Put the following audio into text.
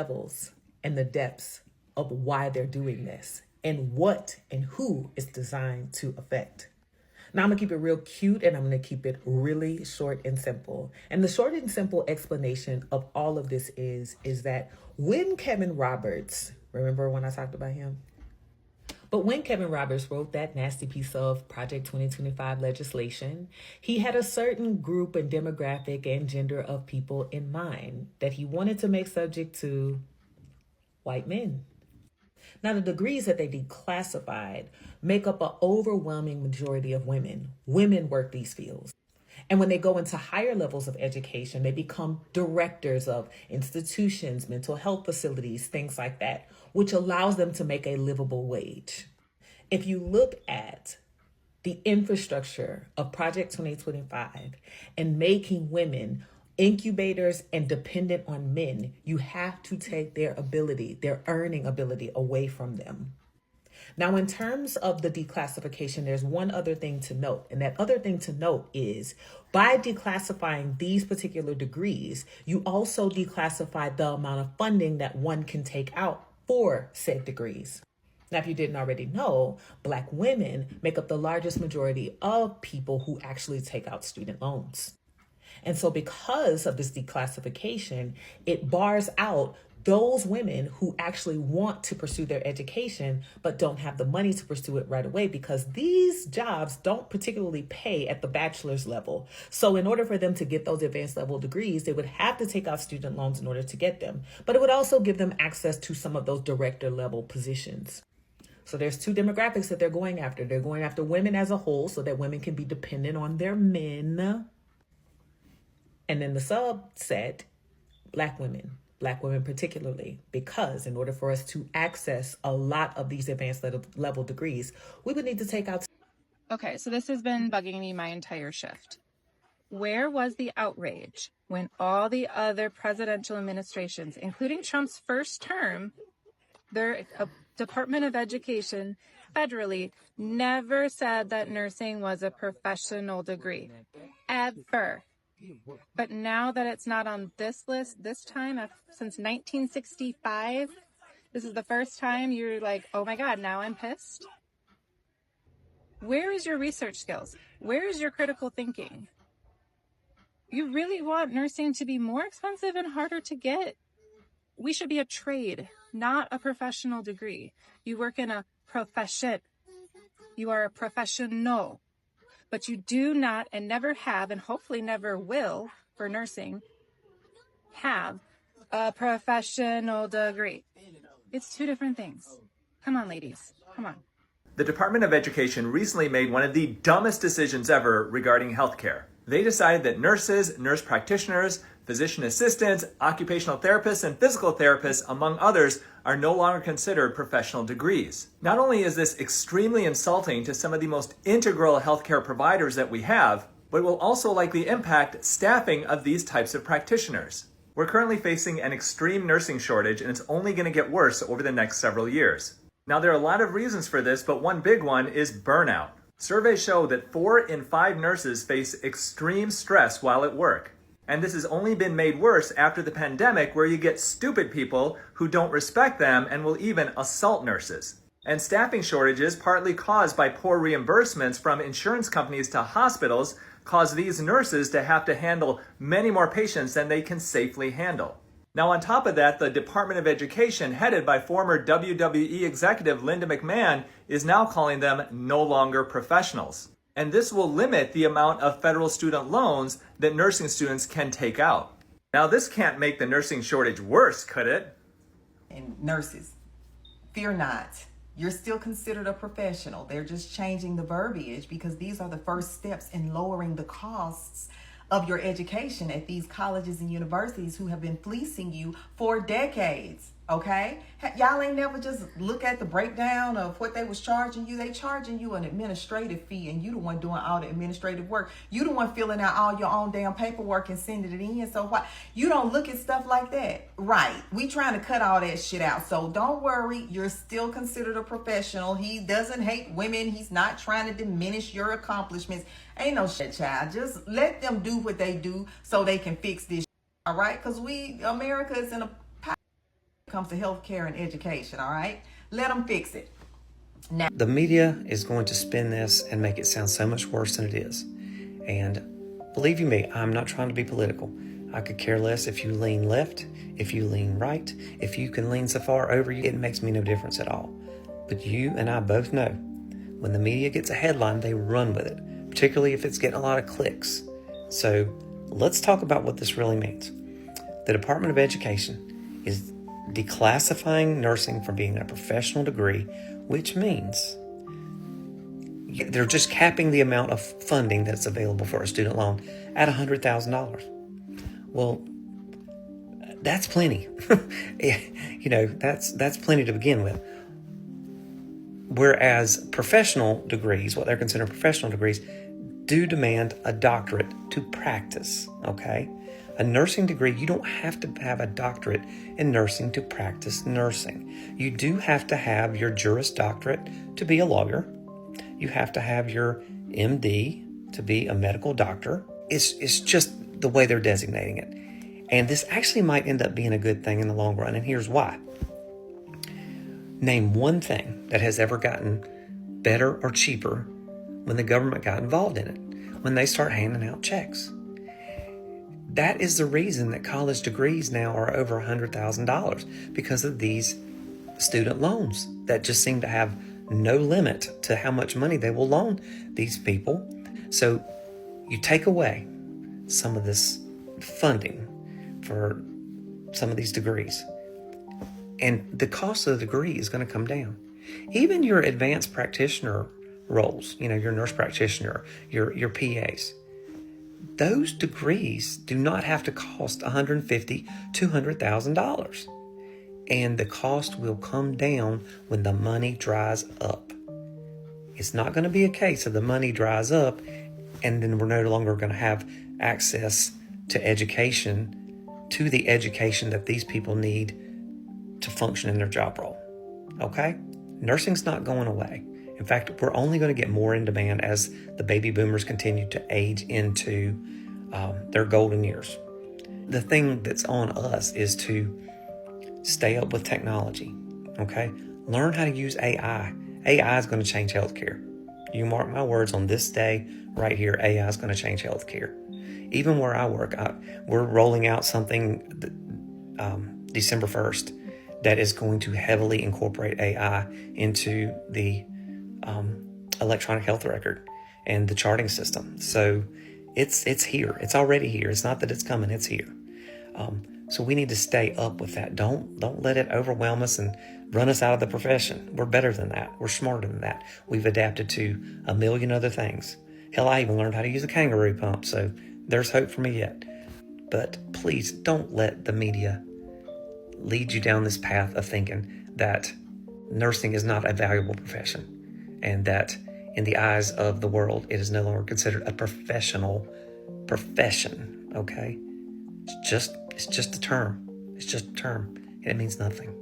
levels and the depths of why they're doing this and what and who it's designed to affect. Now, I'm gonna keep it real cute and I'm gonna keep it really short and simple. And the short and simple explanation of all of this is that when Kevin Roberts, remember when I talked about him? But when Kevin Roberts wrote that nasty piece of Project 2025 legislation, he had a certain group and demographic and gender of people in mind that he wanted to make subject to white men. Now, the degrees that they declassified make up an overwhelming majority of women. Women work these fields. And when they go into higher levels of education, they become directors of institutions, mental health facilities, things like that, which allows them to make a livable wage. If you look at the infrastructure of Project 2025 and making women incubators and dependent on men, you have to take their ability, their earning ability away from them. Now, in terms of the declassification, there's one other thing to note. And that other thing to note is by declassifying these particular degrees, you also declassify the amount of funding that one can take out for said degrees. Now, if you didn't already know, Black women make up the largest majority of people who actually take out student loans. And so because of this declassification, it bars out those women who actually want to pursue their education, but don't have the money to pursue it right away because these jobs don't particularly pay at the bachelor's level. So in order for them to get those advanced level degrees, they would have to take out student loans in order to get them. But it would also give them access to some of those director level positions. So there's two demographics that they're going after. They're going after women as a whole so that women can be dependent on their men. And then the subset, Black women particularly, because in order for us to access a lot of these advanced level degrees, we would need to take out. Okay, so this has been bugging me my entire shift. Where was the outrage when all the other presidential administrations, including Trump's first term, their Department of Education federally never said that nursing was a professional degree, ever. But now that it's not on this list, this time, since 1965, this is the first time you're like, oh my God, now I'm pissed. Where is your research skills? Where is your critical thinking? You really want nursing to be more expensive and harder to get? We should be a trade, not a professional degree. You work in a profession. You are a professional. But you do not and never have, and hopefully never will, for nursing, have a professional degree. It's two different things. Come on, ladies. Come on. The Department of Education recently made one of the dumbest decisions ever regarding healthcare. They decided that nurses, nurse practitioners, physician assistants, occupational therapists, and physical therapists, among others, are no longer considered professional degrees. Not only is this extremely insulting to some of the most integral healthcare providers that we have, but it will also likely impact staffing of these types of practitioners. We're currently facing an extreme nursing shortage, and it's only going to get worse over the next several years. Now, there are a lot of reasons for this, but one big one is burnout. Surveys show that 4 in 5 nurses face extreme stress while at work. And this has only been made worse after the pandemic, where you get stupid people who don't respect them and will even assault nurses. And staffing shortages, partly caused by poor reimbursements from insurance companies to hospitals, cause these nurses to have to handle many more patients than they can safely handle. Now, on top of that, the Department of Education, headed by former WWE executive Linda McMahon, is now calling them no longer professionals. And this will limit the amount of federal student loans that nursing students can take out. Now, this can't make the nursing shortage worse, could it? And nurses, fear not. You're still considered a professional. They're just changing the verbiage because these are the first steps in lowering the costs of your education at these colleges and universities who have been fleecing you for decades, okay? Y'all ain't never just look at the breakdown of what they was charging you. They charging you an administrative fee, and you the one doing all the administrative work. You the one filling out all your own damn paperwork and sending it in. So why you don't look at stuff like that? Right. We trying to cut all that shit out. So don't worry. You're still considered a professional. He doesn't hate women. He's not trying to diminish your accomplishments. Ain't no shit, child. Just let them do what they do so they can fix this. All right? Because America is in a comes to healthcare and education, all right? Let them fix it. The media is going to spin this and make it sound so much worse than it is. And believe you me, I'm not trying to be political. I could care less if you lean left, if you lean right, if you can lean so far over you, it makes me no difference at all. But you and I both know when the media gets a headline, they run with it, particularly if it's getting a lot of clicks. So let's talk about what this really means. The Department of Education is declassifying nursing from being a professional degree, which means they're just capping the amount of funding that's available for a student loan at $100,000. Well, that's plenty. That's plenty to begin with. Whereas professional degrees, what they're considered professional degrees, do demand a doctorate to practice, okay? A nursing degree, you don't have to have a doctorate in nursing to practice nursing. You do have to have your Juris Doctorate to be a lawyer. You have to have your MD to be a medical doctor. It's just the way they're designating it. And this actually might end up being a good thing in the long run, and here's why. Name one thing that has ever gotten better or cheaper when the government got involved in it, when they start handing out checks. That is the reason that college degrees now are over $100,000, because of these student loans that just seem to have no limit to how much money they will loan these people. So you take away some of this funding for some of these degrees, and the cost of the degree is going to come down. Even your advanced practitioner roles, your nurse practitioner, your PAs, those degrees do not have to cost $150,000, $200,000. And the cost will come down when the money dries up. It's not going to be a case of the money dries up and then we're no longer going to have access to education, to the education that these people need to function in their job role. Okay? Nursing's not going away. In fact, we're only going to get more in demand as the baby boomers continue to age into their golden years. The thing that's on us is to stay up with technology, okay? Learn how to use AI. AI is going to change healthcare. You mark my words, on this day right here, AI is going to change healthcare. Even where I work, we're rolling out something December 1st that is going to heavily incorporate AI into the electronic health record and the charting system. So it's here. It's already here. It's not that it's coming, it's here. So we need to stay up with that. Don't let it overwhelm us and run us out of the profession. We're better than that. We're smarter than that. We've adapted to a million other things. Hell, I even learned how to use a kangaroo pump, so there's hope for me yet. But please don't let the media lead you down this path of thinking that nursing is not a valuable profession and that in the eyes of the world, it is no longer considered a professional profession, okay? It's just a term. It's just a term, and it means nothing.